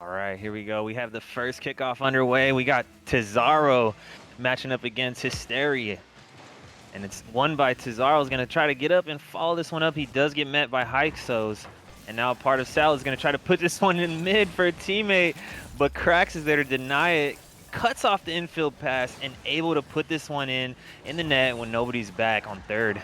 All right, here we go. We have the first kickoff underway. We got Tizaro matching up against Hysteria. And it's won by Tizaro. Is going to try to get up and follow this one up. He does get met by Hyxos. And now part of Sal is going to try to put this one in mid for a teammate. But Krax is there to deny it. Cuts off the infield pass and able to put this one in the net when nobody's back on third.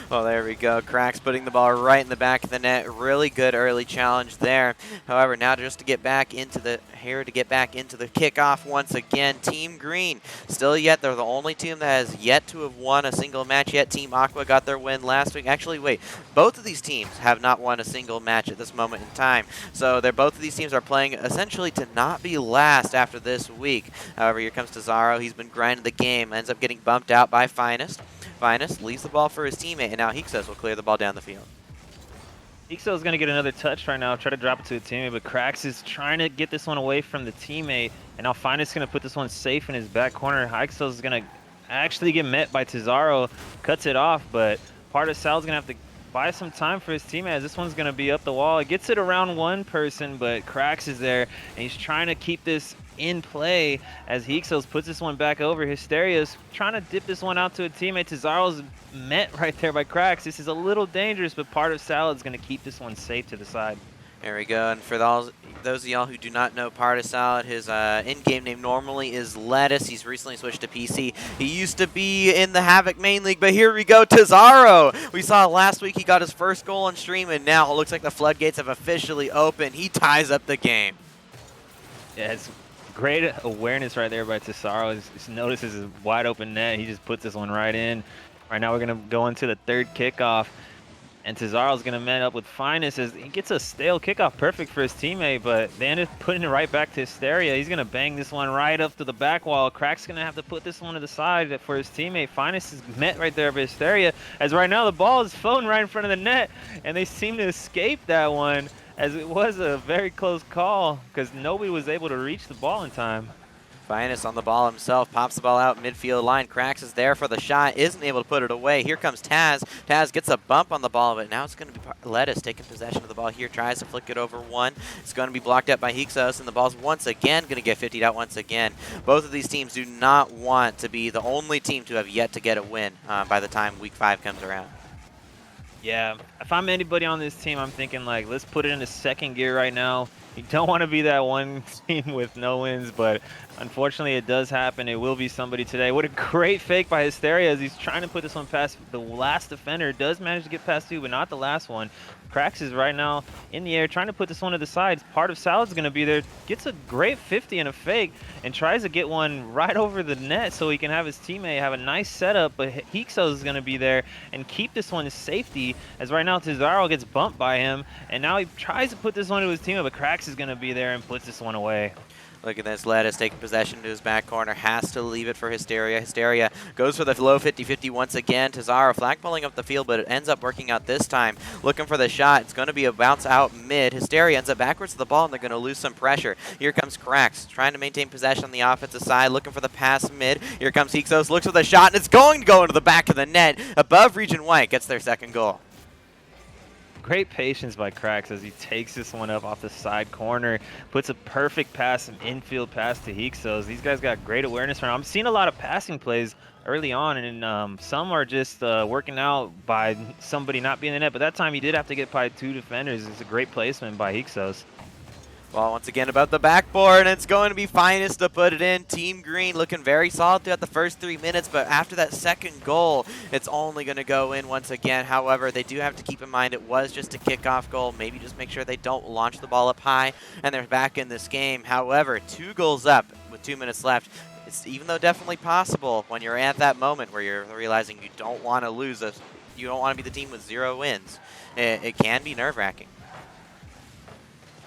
Well, there we go. Cracks putting the ball right in the back of the net. Really good early challenge there. However, now just to get back into the kickoff once again. Team Green, still yet they're the only team that has yet to have won a single match yet. Team Aqua got their win last week. Actually, wait, both of these teams have not won a single match at this moment in time. So both of these teams are playing essentially to not be last after this week. However, here comes Tizaro. He's been grinding the game. Ends up getting bumped out by Finest. Finest leaves the ball for his teammate, and now Hixos will clear the ball down the field. Ixo is going to get another touch right now, try to drop it to a teammate, but Krax is trying to get this one away from the teammate, and now Finest is going to put this one safe in his back corner. Ixo is going to actually get met by Tizaro, cuts it off, but part of Sal's going to have to buy some time for his teammate as this one's going to be up the wall. It gets it around one person, but Krax is there, and he's trying to keep this in play as Hixos puts this one back over. Hysteria's trying to dip this one out to a teammate. Tizaro's met right there by Krax. This is a little dangerous, but part of Salad's going to keep this one safe to the side. There we go, and for those of y'all who do not know Parta Salad, his in-game name normally is Lettuce. He's recently switched to PC. He used to be in the Havoc main league, but here we go, Tizaro! We saw last week he got his first goal on stream, and now it looks like the floodgates have officially opened. He ties up the game. Yeah, it's great awareness right there by Tizaro. Just notices his wide open net. He just puts this one right in. Right now we're going to go into the third kickoff. And Tizaro's going to man up with Finest as he gets a stale kickoff perfect for his teammate, but they end up putting it right back to Hysteria. He's going to bang this one right up to the back wall. Crack's going to have to put this one to the side for his teammate. Finest is met right there by Hysteria, as right now the ball is floating right in front of the net, and they seem to escape that one, as it was a very close call because nobody was able to reach the ball in time. Finest on the ball himself, pops the ball out midfield line. Cracks is there for the shot, isn't able to put it away. Here comes Taz. Taz gets a bump on the ball, but now it's going to be Lettuce taking possession of the ball here. Tries to flick it over one. It's going to be blocked up by Hixos, and the ball's once again going to get 50'd out once again. Both of these teams do not want to be the only team to have yet to get a win by the time Week 5 comes around. Yeah, if I'm anybody on this team, I'm thinking, like, let's put it into second gear right now. You don't want to be that one team with no wins, but unfortunately it does happen. It will be somebody today. What a great fake by Hysteria as he's trying to put this one past the last defender. Does manage to get past two, but not the last one. Krax is right now in the air trying to put this one to the side. Part of Salad's going to be there. Gets a great 50 and a fake and tries to get one right over the net so he can have his teammate have a nice setup. But Hixos is going to be there and keep this one to safety as right now Tizaro gets bumped by him. And now he tries to put this one to his teammate, but Krax is going to be there and puts this one away. Look at this, Lettuce taking possession to his back corner, has to leave it for Hysteria. Hysteria goes for the low 50-50 once again. Tizaro flagpulling up the field, but it ends up working out this time. Looking for the shot, it's going to be a bounce out mid. Hysteria ends up backwards to the ball, and they're going to lose some pressure. Here comes Cracks, trying to maintain possession on the offensive side, looking for the pass mid. Here comes Hixos, looks for the shot, and it's going to go into the back of the net. Above Region White, gets their second goal. Great patience by Krax as he takes this one up off the side corner, puts a perfect pass, an infield pass to Hixos. These guys got great awareness right now. I'm seeing a lot of passing plays early on, and some are just working out by somebody not being in the net, but that time he did have to get by two defenders. It's a great placement by Hixos. Ball once again about the backboard, and it's going to be Finest to put it in. Team Green looking very solid throughout the first 3 minutes, but after that second goal, it's only going to go in once again. However, they do have to keep in mind it was just a kickoff goal. Maybe just make sure they don't launch the ball up high, and they're back in this game. However, 2 goals up with 2 minutes left. It's even though definitely possible when you're at that moment where you're realizing you don't want to lose, you don't want to be the team with 0 wins. It can be nerve-wracking.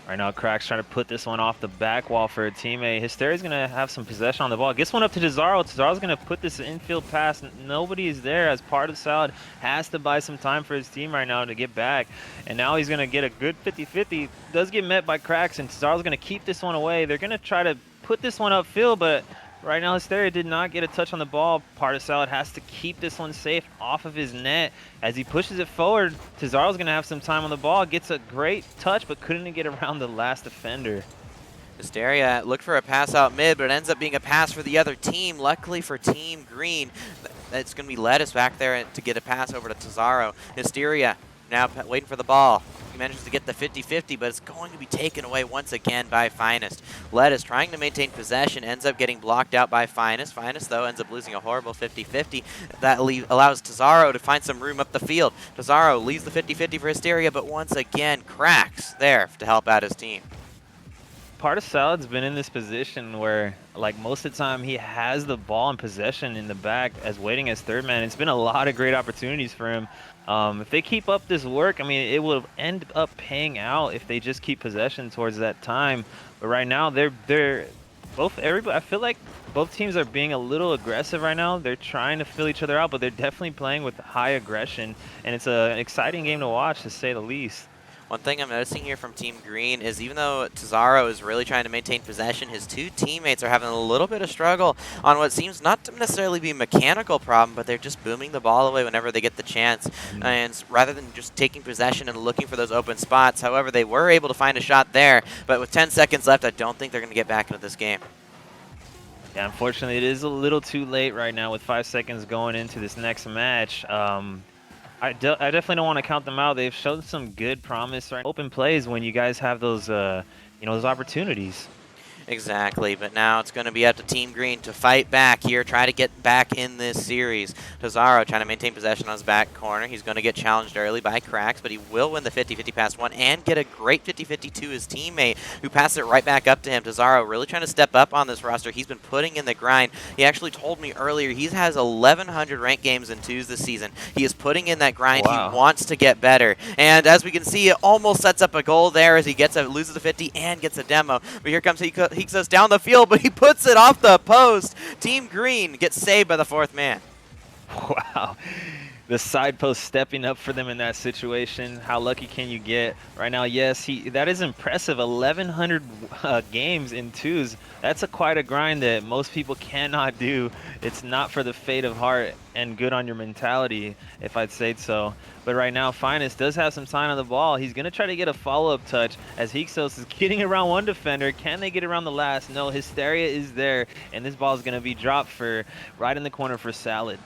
Right now, Krax trying to put this one off the back wall for a teammate. Hysteria's going to have some possession on the ball. Gets one up to Tizaro. Tizaro's going to put this infield pass. Nobody is there as part of Salad has to buy some time for his team right now to get back. And now he's going to get a good 50-50. Does get met by Krax, and Tizaro's going to keep this one away. They're going to try to put this one upfield, but Right now, Hysteria did not get a touch on the ball. Salad has to keep this one safe off of his net. As he pushes it forward, Tazaro's going to have some time on the ball. Gets a great touch, but couldn't get around the last defender. Hysteria looked for a pass out mid, but it ends up being a pass for the other team. Luckily for Team Green, it's going to be Lettuce back there to get a pass over to Tazaro. Hysteria now waiting for the ball. He manages to get the 50-50, but it's going to be taken away once again by Finest. Lettuce trying to maintain possession, ends up getting blocked out by Finest. Finest, though, ends up losing a horrible 50-50. That allows Tazaro to find some room up the field. Tazaro leaves the 50-50 for Hysteria, but once again cracks there to help out his team. Salad's been in this position where, like, most of the time he has the ball in possession in the back as waiting as third man. It's been a lot of great opportunities for him. If they keep up this work, I mean, it will end up paying out if they just keep possession towards that time. But right now, I feel like both teams are being a little aggressive right now. They're trying to fill each other out, but they're definitely playing with high aggression, and it's an exciting game to watch, to say the least. One thing I'm noticing here from Team Green is even though Tazaro is really trying to maintain possession, his two teammates are having a little bit of struggle on what seems not to necessarily be a mechanical problem, but they're just booming the ball away whenever they get the chance. And rather than just taking possession and looking for those open spots, however, they were able to find a shot there, but with 10 seconds left, I don't think they're going to get back into this game. Yeah, unfortunately, it is a little too late right now with 5 seconds going into this next match. I definitely don't want to count them out. They've shown some good promise, right? Open plays when you guys have those, those opportunities. Exactly, but now it's going to be up to Team Green to fight back here, try to get back in this series. Tazaro trying to maintain possession on his back corner. He's going to get challenged early by Cracks, but he will win the 50-50 pass one and get a great 50-50 to his teammate, who passes it right back up to him. Tazaro really trying to step up on this roster. He's been putting in the grind. He actually told me earlier he has 1,100 ranked games in twos this season. He is putting in that grind. Wow. He wants to get better. And as we can see, it almost sets up a goal there as he loses the 50 and gets a demo. But here comes Hixos down the field, but he puts it off the post. Team Green gets saved by the fourth man. Wow. The side post stepping up for them in that situation. How lucky can you get? Right now, yes, that is impressive. 1,100 games in twos. That's quite a grind that most people cannot do. It's not for the faint of heart and good on your mentality, if I'd say so. But right now, Finest does have some time on the ball. He's going to try to get a follow-up touch as Hixos is getting around one defender. Can they get around the last? No, Hysteria is there, and this ball is going to be dropped right in the corner for Salad.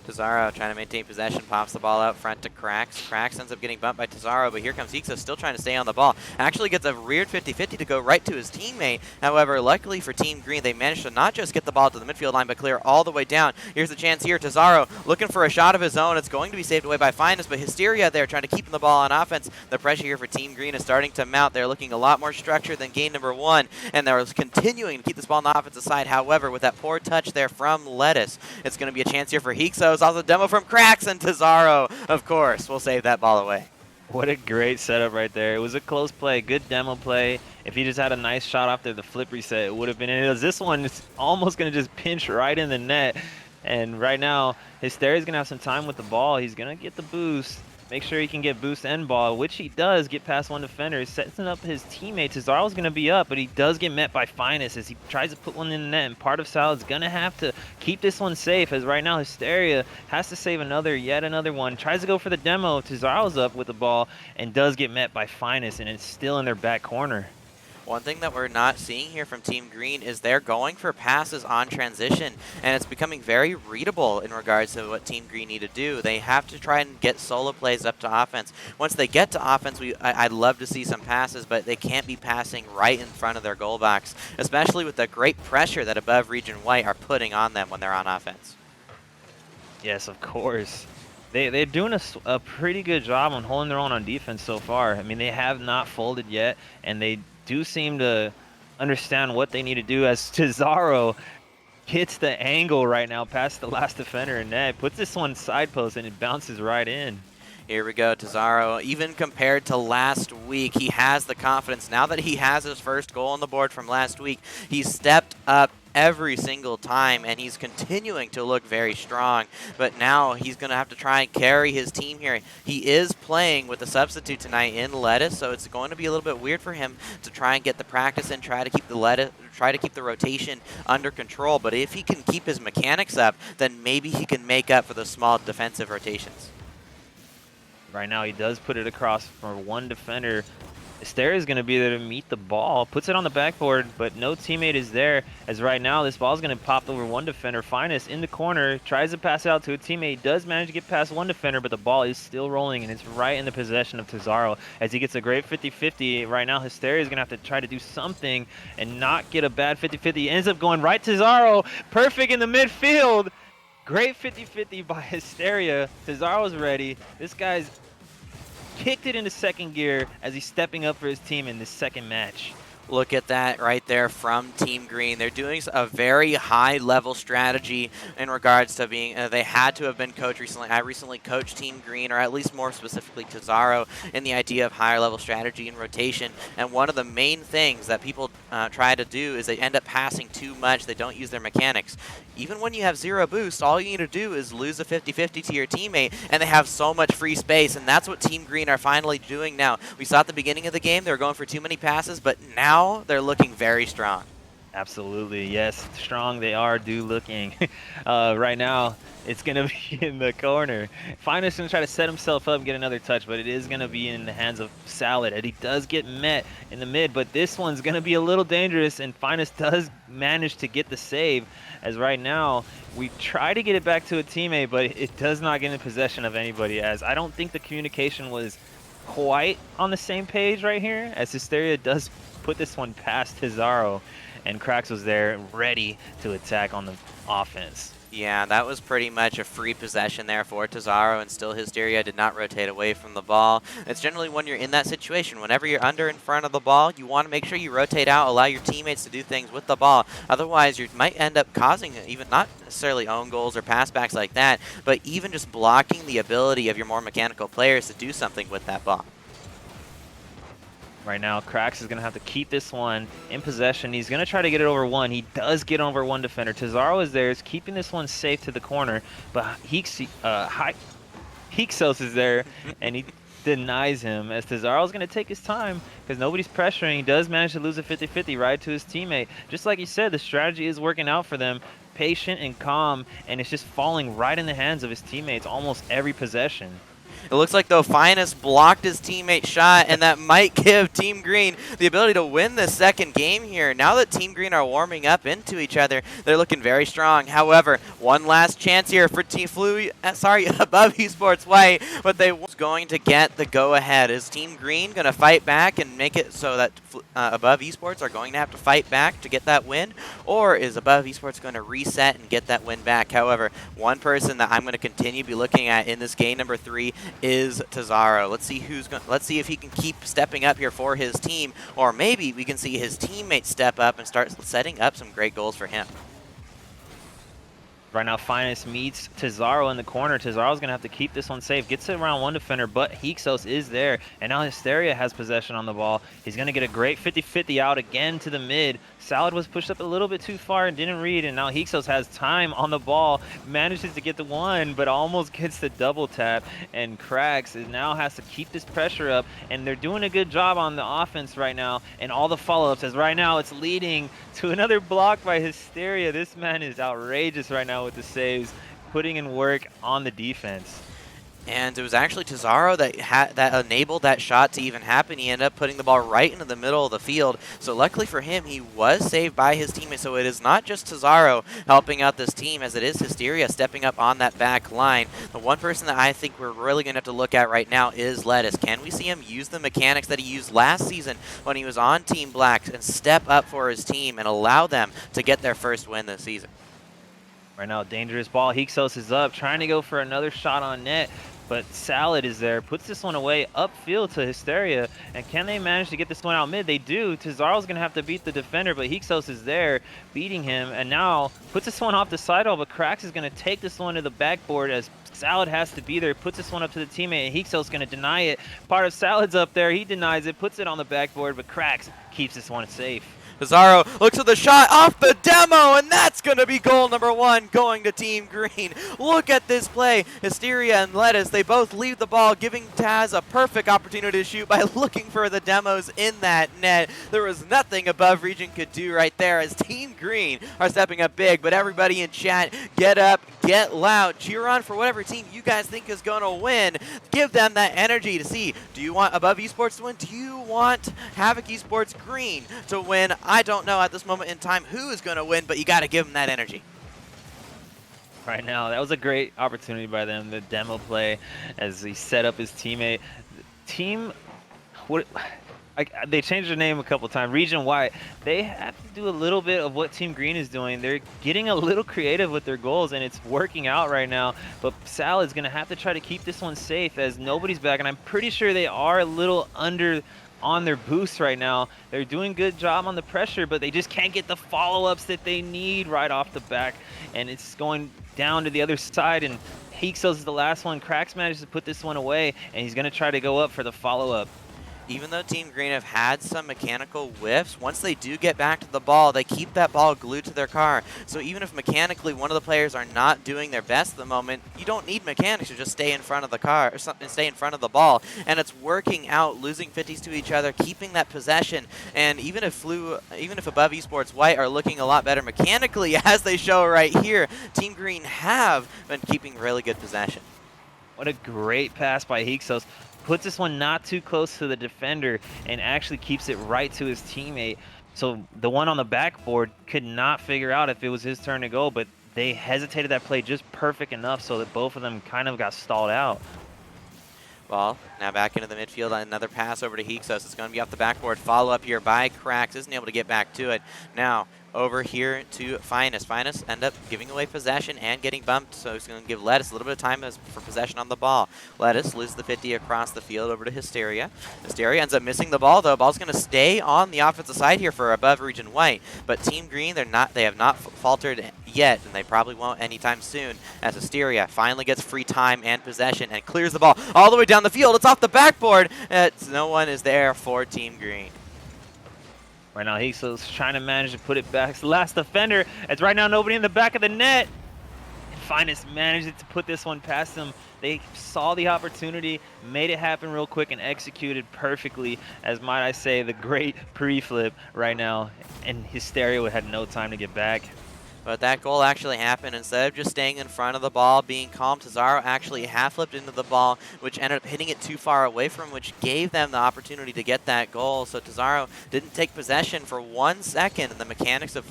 Tazaro trying to maintain possession, pops the ball out front to Cracks. Cracks ends up getting bumped by Tazaro, but here comes Hixos still trying to stay on the ball. Actually gets a weird 50-50 to go right to his teammate. However, luckily for Team Green, they managed to not just get the ball to the midfield line, but clear all the way down. Here's the chance here. Tazaro looking for a shot of his own. It's going to be saved away by Finest, but Hysteria there trying to keep the ball on offense. The pressure here for Team Green is starting to mount. They're looking a lot more structured than game number one, and they're continuing to keep this ball on the offensive side. However, with that poor touch there from Lettuce, it's going to be a chance here for Hixos. Also demo from Cracks, and Tazaro, of course, will save that ball away. What a great setup right there. It was a close play, good demo play. If he just had a nice shot after the flip reset, it would have been in. This one is almost going to just pinch right in the net. And right now, Hysteria's going to have some time with the ball. He's going to get the boost. Make sure he can get boost and ball, which he does get past one defender. He's setting up his teammate. Tazaro's going to be up, but he does get met by Finest as he tries to put one in the net. And part of Salad's going to have to keep this one safe, as right now Hysteria has to save yet another one. Tries to go for the demo. Tazaro's up with the ball and does get met by Finest, and it's still in their back corner. One thing that we're not seeing here from Team Green is they're going for passes on transition, and it's becoming very readable in regards to what Team Green need to do. They have to try and get solo plays up to offense. Once they get to offense, I'd love to see some passes, but they can't be passing right in front of their goal box, especially with the great pressure that Above Region White are putting on them when they're on offense. Yes, of course. They're doing a pretty good job on holding their own on defense so far. I mean, they have not folded yet, and they do seem to understand what they need to do, as Tazaro hits the angle right now past the last defender in net, puts this one side post, and it bounces right in. Here we go, Tazaro. Even compared to last week, he has the confidence. Now that he has his first goal on the board from last week, he's stepped up every single time, and he's continuing to look very strong. But now he's going to have to try and carry his team here. He is playing with a substitute tonight in Lettuce, so it's going to be a little bit weird for him to try and get the practice in, try to keep the rotation under control. But if he can keep his mechanics up, then maybe he can make up for the small defensive rotations. Right now, he does put it across for one defender. Asteria is going to be there to meet the ball, puts it on the backboard, but no teammate is there. As right now, this ball is going to pop over one defender. Finest in the corner, tries to pass it out to a teammate, does manage to get past one defender, but the ball is still rolling, and it's right in the possession of Tazaro. As he gets a great 50-50, right now, Hysteria is going to have to try to do something and not get a bad 50-50. He ends up going right to Tazaro, perfect in the midfield. Great 50-50 by Hysteria. Tazaro's ready. This guy's kicked it into second gear as he's stepping up for his team in this second match. Look at that right there from Team Green. They're doing a very high-level strategy in regards to being, they had to have been coached recently. I recently coached Team Green, or at least more specifically Tazaro, in the idea of higher-level strategy and rotation. And one of the main things that people try to do is they end up passing too much. They don't use their mechanics. Even when you have 0 boost, all you need to do is lose a 50-50 to your teammate, and they have so much free space, and that's what Team Green are finally doing now. We saw at the beginning of the game they were going for too many passes, but now they're looking very strong. Absolutely, yes, strong they are looking. Right now, it's going to be in the corner. Finest going to try to set himself up and get another touch, but it is going to be in the hands of Salad. And he does get met in the mid, but this one's going to be a little dangerous, and Finest does manage to get the save. As right now, we try to get it back to a teammate, but it does not get in possession of anybody, as I don't think the communication was quite on the same page right here, as Hysteria does put this one past Tazaro, and Krax was there ready to attack on the offense. Yeah, that was pretty much a free possession there for Tazaro, and still Hysteria did not rotate away from the ball. It's generally when you're in that situation, whenever you're under in front of the ball, you want to make sure you rotate out, allow your teammates to do things with the ball. Otherwise, you might end up causing even not necessarily own goals or passbacks like that, but even just blocking the ability of your more mechanical players to do something with that ball. Right now, Krax is going to have to keep this one in possession. He's going to try to get it over one. He does get over one defender. Tazaro is there. He's keeping this one safe to the corner, but Hixos is there, and he denies him, as Tazaro is going to take his time because nobody's pressuring. He does manage to lose a 50-50 right to his teammate. Just like you said, the strategy is working out for them. Patient and calm, and it's just falling right in the hands of his teammates almost every possession. It looks like, though, Finest blocked his teammate's shot, and that might give Team Green the ability to win this second game here. Now that Team Green are warming up into each other, they're looking very strong. However, one last chance here for Above Esports White, but they was going to get the go-ahead. Is Team Green going to fight back and make it so that Above Esports are going to have to fight back to get that win, or is Above Esports going to reset and get that win back? However, one person that I'm going to continue to be looking at in this game number 3 is Tazaro. Let's see if he can keep stepping up here for his team, or maybe we can see his teammates step up and start setting up some great goals for him. Right now, Finest meets Tazaro in the corner. Tazaro's going to have to keep this one safe. Gets it around one defender, but Hixos is there. And now Hysteria has possession on the ball. He's going to get a great 50-50 out again to the mid. Salad was pushed up a little bit too far and didn't read, and now Hixos has time on the ball. Manages to get the one, but almost gets the double tap. And Krax now has to keep this pressure up, and they're doing a good job on the offense right now. And all the follow-ups, as right now it's leading to another block by Hysteria. This man is outrageous right now with the saves, putting in work on the defense. And it was actually Tazaro that enabled that shot to even happen. He ended up putting the ball right into the middle of the field. So luckily for him, he was saved by his teammate. So it is not just Tazaro helping out this team, as it is Hysteria stepping up on that back line. The one person that I think we're really going to have to look at right now is Lettuce. Can we see him use the mechanics that he used last season when he was on Team Blacks and step up for his team and allow them to get their first win this season? Right now, dangerous ball. Hixos is up, trying to go for another shot on net, but Salad is there, puts this one away upfield to Hysteria, and can they manage to get this one out mid? They do. Tazaro's going to have to beat the defender, but Hixos is there, beating him, and now puts this one off the sidewall, but Krax is going to take this one to the backboard as Salad has to be there, puts this one up to the teammate, and Hixos going to deny it. Part of Salad's up there, he denies it, puts it on the backboard, but Krax keeps this one safe. Pizarro looks at the shot off the demo, and that's going to be goal number 1 going to Team Green. Look at this play. Hysteria and Lettuce, they both leave the ball, giving Taz a perfect opportunity to shoot by looking for the demos in that net. There was nothing Above Region could do right there as Team Green are stepping up big, but everybody in chat, get up, get loud, cheer on for whatever team you guys think is going to win. Give them that energy to see, do you want Above Esports to win? Do you want Havoc Esports Green to win? I don't know at this moment in time who is going to win, but you got to give them that energy. Right now, that was a great opportunity by them, the demo play, as he set up his teammate. They changed their name a couple times. Region White, they have to do a little bit of what Team Green is doing. They're getting a little creative with their goals, and it's working out right now. But Sal is going to have to try to keep this one safe as nobody's back, and I'm pretty sure they are a little under on their boost right now. They're doing a good job on the pressure, but they just can't get the follow-ups that they need right off the back, and it's going down to the other side, and Hixos is the last one. Cracks manages to put this one away, and he's going to try to go up for the follow-up. Even though Team Green have had some mechanical whiffs, once they do get back to the ball, they keep that ball glued to their car. So even if mechanically one of the players are not doing their best at the moment, you don't need mechanics to just stay in front of the car or something, stay in front of the ball. And it's working out, losing 50s to each other, keeping that possession. And even if Above Esports White are looking a lot better mechanically, as they show right here, Team Green have been keeping really good possession. What a great pass by Hixos. Puts this one not too close to the defender and actually keeps it right to his teammate. So the one on the backboard could not figure out if it was his turn to go, but they hesitated that play just perfect enough so that both of them kind of got stalled out. Well, now back into the midfield, another pass over to Hixos. It's going to be off the backboard. Follow up here by Cracks. Isn't able to get back to it. Now over here to Finest. Finest end up giving away possession and getting bumped, so he's going to give Lettuce a little bit of time for possession on the ball. Lettuce loses the 50 across the field over to Hysteria. Hysteria ends up missing the ball, though. Ball's going to stay on the offensive side here for Above Region White, but Team Green, they have not faltered yet, and they probably won't anytime soon, as Hysteria finally gets free time and possession and clears the ball all the way down the field. It's off the backboard. No one is there for Team Green. Right now, Hixos trying to manage to put it back. It's the last defender. It's right now nobody in the back of the net. And Finest managed to put this one past them. They saw the opportunity, made it happen real quick, and executed perfectly, as might I say, the great pre-flip right now. And Hysteria had no time to get back. But that goal actually happened. Instead of just staying in front of the ball, being calm, Pizarro actually half-flipped into the ball, which ended up hitting it too far away from him, which gave them the opportunity to get that goal. So Pizarro didn't take possession for 1 second, and the mechanics of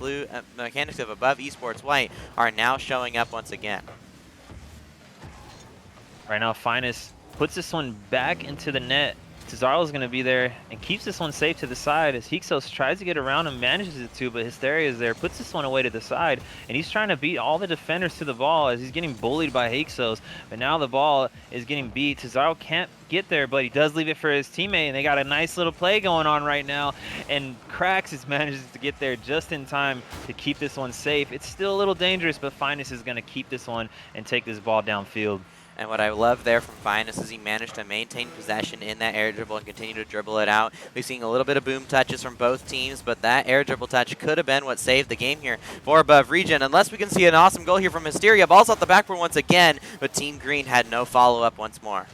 Above Esports White are now showing up once again. Right now, Finest puts this one back into the net. Cesaro's going to be there and keeps this one safe to the side as Hixos tries to get around him, manages it to, but Hysteria is there, puts this one away to the side, and he's trying to beat all the defenders to the ball as he's getting bullied by Hixos. But now the ball is getting beat. Cesaro can't get there, but he does leave it for his teammate, and they got a nice little play going on right now, and Cracks manages to get there just in time to keep this one safe. It's still a little dangerous, but Finest is going to keep this one and take this ball downfield. And what I love there from Finest is he managed to maintain possession in that air dribble and continue to dribble it out. We've seen a little bit of boom touches from both teams, but that air dribble touch could have been what saved the game here for Above Region. Unless we can see an awesome goal here from Hysteria. Ball's off the backboard once again, but Team Green had no follow-up once more.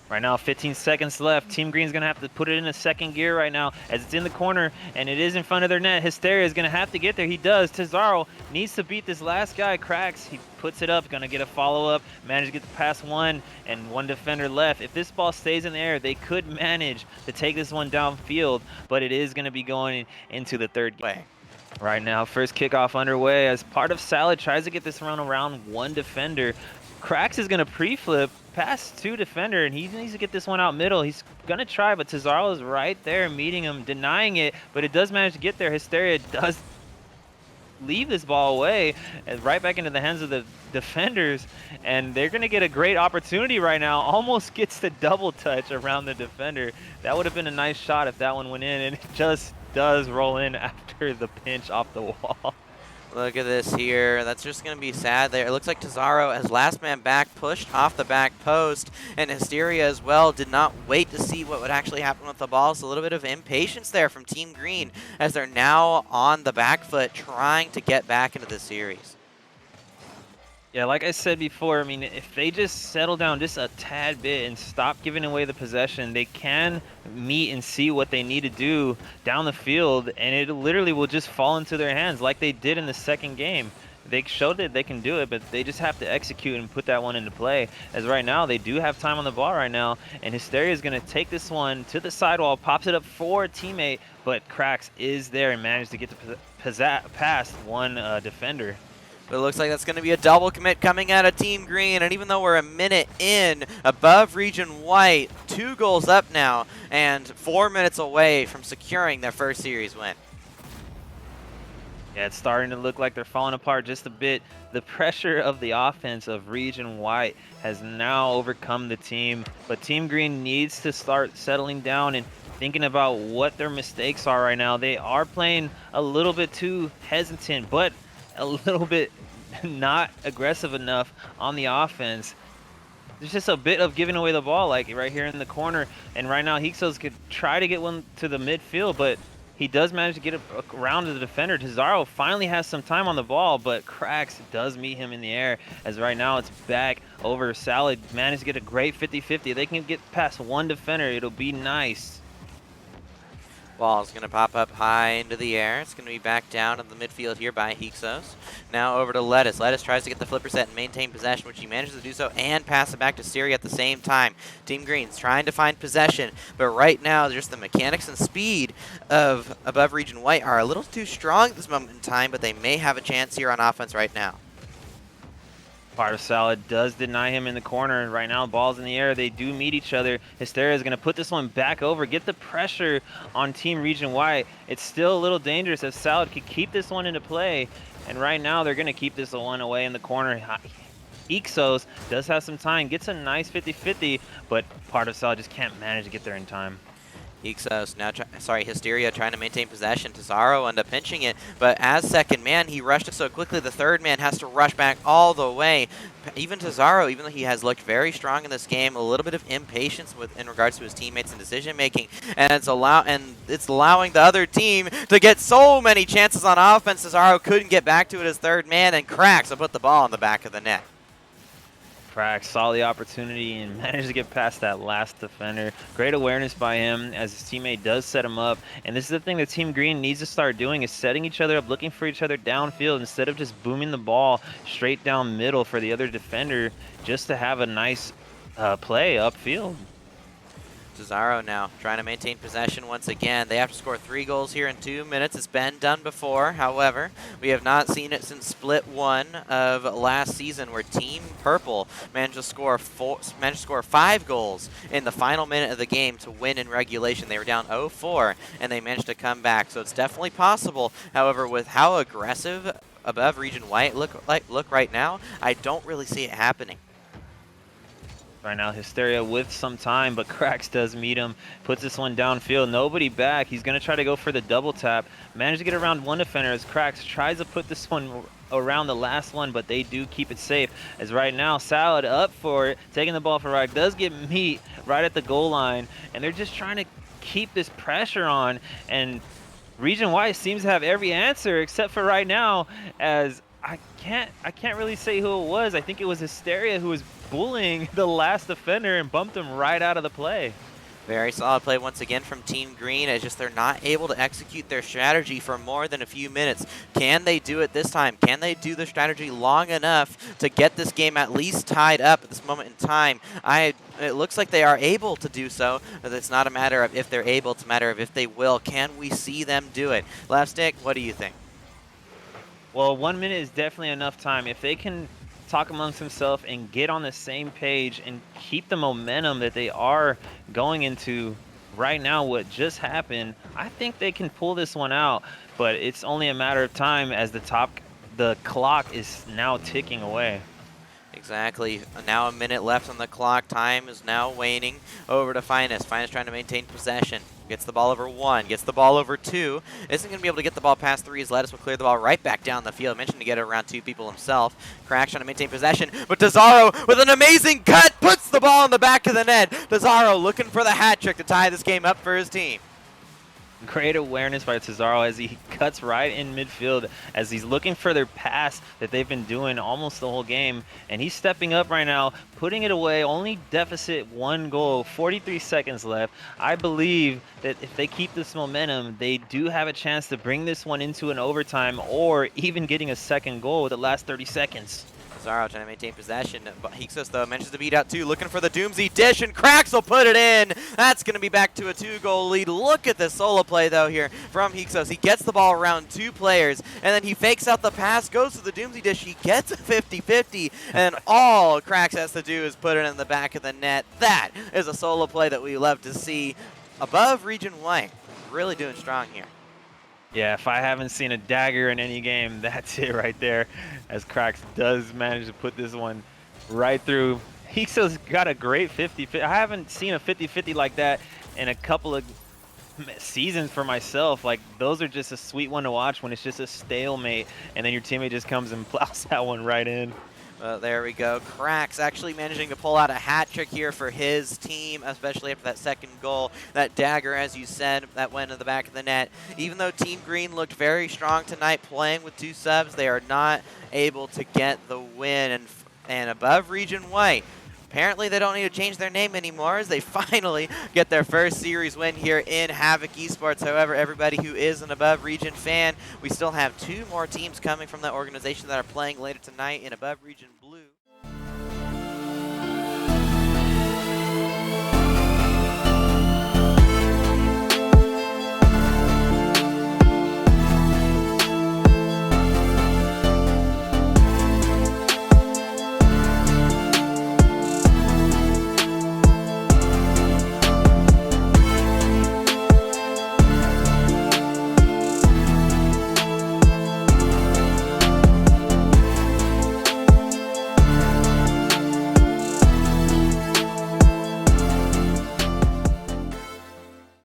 Right now, 15 seconds left. Team Green's going to have to put it in a second gear right now as it's in the corner, and it is in front of their net. Hysteria is going to have to get there. He does. Cesaro needs to beat this last guy. Cracks. He puts it up, going to get a follow-up, manage to get the pass one, and one defender left. If this ball stays in the air, they could manage to take this one downfield, but it is going to be going into the third game. Right now, first kickoff underway as part of Salad tries to get this run around one defender. Cracks is going to pre-flip past two defender, and he needs to get this one out middle. He's going to try, but Cesaro is right there meeting him, denying it, but it does manage to get there. Hysteria does leave this ball away and right back into the hands of the defenders, and they're going to get a great opportunity right now. Almost gets the double touch around the defender. That would have been a nice shot if that one went in, and it just does roll in after the pinch off the wall. Look at this here. That's just going to be sad there. It looks like Tazaro, as last man back, pushed off the back post, and Hysteria as well did not wait to see what would actually happen with the ball. So a little bit of impatience there from Team Green as they're now on the back foot trying to get back into the series. Yeah, like I said before, I mean, if they just settle down just a tad bit and stop giving away the possession, they can meet and see what they need to do down the field, and it literally will just fall into their hands like they did in the second game. They showed that they can do it, but they just have to execute and put that one into play. As right now, they do have time on the ball right now, and Hysteria is going to take this one to the sidewall, pops it up for a teammate, but Krax is there and managed to get past one defender. But it looks like that's going to be a double commit coming out of Team Green. And even though we're a minute in, above Region White, 2 goals up now, and 4 minutes away from securing their first series win. Yeah, it's starting to look like they're falling apart just a bit. The pressure of the offense of Region White has now overcome the team, but Team Green needs to start settling down and thinking about what their mistakes are right now. They are playing a little bit too hesitant, but a little bit not aggressive enough on the offense. There's just a bit of giving away the ball, like right here in the corner. And right now, Hixos could try to get one to the midfield, but he does manage to get around to the defender. Tazaro finally has some time on the ball, but Krax does meet him in the air. As right now, it's back over. Salad managed to get a great 50-50. They can get past one defender. It'll be nice. Ball's going to pop up high into the air. It's going to be back down in the midfield here by Hixos. Now over to Lettuce. Lettuce tries to get the flipper set and maintain possession, which he manages to do so, and pass it back to Siri at the same time. Team Green's trying to find possession, but right now just the mechanics and speed of above Region White are a little too strong at this moment in time, but they may have a chance here on offense right now. Part of Salad does deny him in the corner. Right now, ball's in the air. They do meet each other. Hysteria is going to put this one back over, get the pressure on Team Region White. It's still a little dangerous as Salad could keep this one into play. And right now, they're going to keep this one away in the corner. Ixos does have some time, gets a nice 50-50, but Part of Salad just can't manage to get there in time. Ixos now, Hysteria trying to maintain possession. Tazaro ended up pinching it, but as second man, he rushed it so quickly, the third man has to rush back all the way. Even Tazaro, even though he has looked very strong in this game, a little bit of impatience in regards to his teammates and decision making, and it's allowing the other team to get so many chances on offense. Tazaro couldn't get back to it as third man, and Krax will put the ball in the back of the net. Krax saw the opportunity and managed to get past that last defender. Great awareness by him as his teammate does set him up. And this is the thing that Team Green needs to start doing, is setting each other up, looking for each other downfield instead of just booming the ball straight down middle for the other defender just to have a nice play upfield. Tazaro now trying to maintain possession once again. They have to score 3 goals here in 2 minutes. It's been done before. However, we have not seen it since split 1 of last season, where Team Purple managed to score 5 goals in the final minute of the game to win in regulation. They were down 0-4 and they managed to come back. So it's definitely possible. However, with how aggressive above Region White look right now, I don't really see it happening. Right now, Hysteria with some time, but Krax does meet him. Puts this one downfield. Nobody back. He's going to try to go for the double tap. Managed to get around one defender as Krax tries to put this one around the last one, but they do keep it safe. As right now, Salad up for it, taking the ball for right. Does get meet right at the goal line, and they're just trying to keep this pressure on. And Region White seems to have every answer except for right now, as I can't really say who it was. I think it was Hysteria who was bullying the last defender and bumped him right out of the play. Very solid play once again from Team Green. It's just they're not able to execute their strategy for more than a few minutes. Can they do it this time? Can they do the strategy long enough to get this game at least tied up at this moment in time? It looks like they are able to do so, but it's not a matter of if they're able, it's a matter of if they will. Can we see them do it? Left Stick, what do you think? Well, 1 minute is definitely enough time. If they can talk amongst themselves and get on the same page and keep the momentum that they are going into right now, what just happened, I think they can pull this one out. But it's only a matter of time as the clock is now ticking away. Exactly. Now a minute left on the clock. Time is now waning. Over to Finest. Finest trying to maintain possession. Gets the ball over 1, gets the ball over 2. Isn't going to be able to get the ball past 3 as Lettuce will clear the ball right back down the field. Mentioned to get it around 2 people himself. Crack's trying to maintain possession, but Desaro with an amazing cut puts the ball in the back of the net. Desaro looking for the hat trick to tie this game up for his team. Great awareness by Cesaro as he cuts right in midfield as he's looking for their pass that they've been doing almost the whole game. And he's stepping up right now, putting it away. Only deficit 1 goal, 43 seconds left. I believe that if they keep this momentum, they do have a chance to bring this one into an overtime or even getting a second goal with the last 30 seconds. Desaro trying to maintain possession. But Hyksos, though, mentions the beat out too, looking for the Doomsy dish, and Cracks will put it in. That's going to be back to a 2-goal lead. Look at this solo play, though, here from Hyksos. He gets the ball around 2 players, and then he fakes out the pass, goes to the Doomsy dish. He gets a 50-50, and all Cracks has to do is put it in the back of the net. That is a solo play that we love to see. Above Region White, really doing strong here. Yeah, if I haven't seen a dagger in any game, that's it right there. As Cracks does manage to put this one right through. Hyksos got a great 50-50. I haven't seen a 50-50 like that in a couple of seasons for myself. Like, those are just a sweet one to watch when it's just a stalemate and then your teammate just comes and plows that one right in. There we go. Cracks actually managing to pull out a hat trick here for his team, especially after that second goal. That dagger, as you said, that went in the back of the net. Even though Team Green looked very strong tonight playing with 2 subs, they are not able to get the win. And above Region White, apparently they don't need to change their name anymore as they finally get their first series win here in Havoc Esports. However, everybody who is an Above Region fan, we still have 2 more teams coming from that organization that are playing later tonight in Above Region Blue.